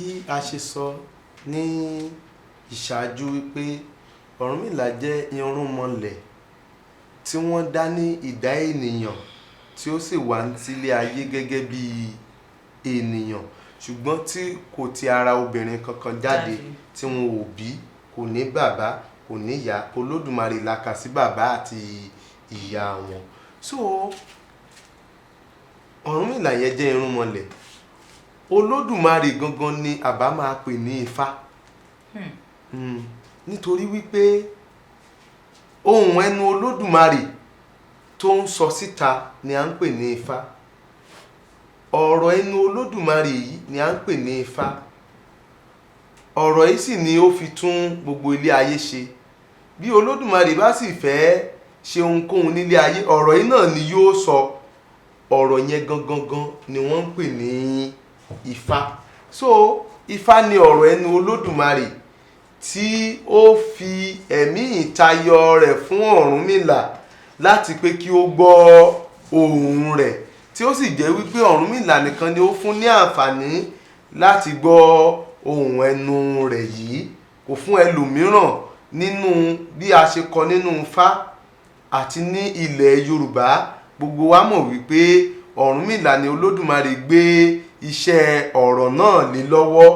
Bí a ṣe sọ ní ìṣáájú wípé Ọ̀rúnmìlà jẹ́ irúnmọlẹ̀ tí wọ́n dá ní ìdá ènìyàn tí ó sì wá sílé ayé gẹ́gẹ́ bí ènìyàn, ṣùgbọ́n tí kò ti ara obìnrin kankan jáde, tí wọn ò bí, kò ní bàbá, kò ní ìyá. Olódùmarè la kà sí bàbá àti ìyá wọn. So Ọ̀rúnmìlà yẹn jẹ́ irúnmọlẹ̀. Olódùmarè gangan ni àbá máa pè ní Ifá. Nítorí wípé ohùn ẹnu Olódùmarè tó ń sọ síta ni à ń pè ní Ifá. Ọ̀rọ̀ ẹnu Olódùmarè yìí ni à ń pè ní Ifá. Ọ̀rọ̀ yìí sì ni ó fi tún gbogbo ilé ayé ṣe. Bí Olódùmarè bá sì fẹ́ ṣe ohunkóhun nílé ayé, ọ̀rọ̀ yìí náà ni yóò sọ. Ọ̀rọ̀ yẹn gangan ni wọ́n ń pè ní Ifá. So Ifá ni ọ̀rọ̀ ẹnu Olódùmarè tí ó fi ẹ̀mí ìtayọ rẹ̀ fún Ọ̀rúnmìlà láti pé kí ó gbọ́ ohùn rẹ̀, tí ó sì jẹ́ wípé Ọ̀rúnmìlà nìkan ni ó fún ní àǹfààní láti gbọ́ ohùn ẹnu rẹ̀ yìí. Kò fún ẹlòmíràn nínú bí a ṣe kọ nínú Ifá àti ní ilẹ̀ Yorùbá. Gbogbo wa mọ̀ wípé Ọ̀rúnmìlà ni Olódùmarè gbé iṣẹ́ ọ̀rọ̀ náà lé lọ́wọ́.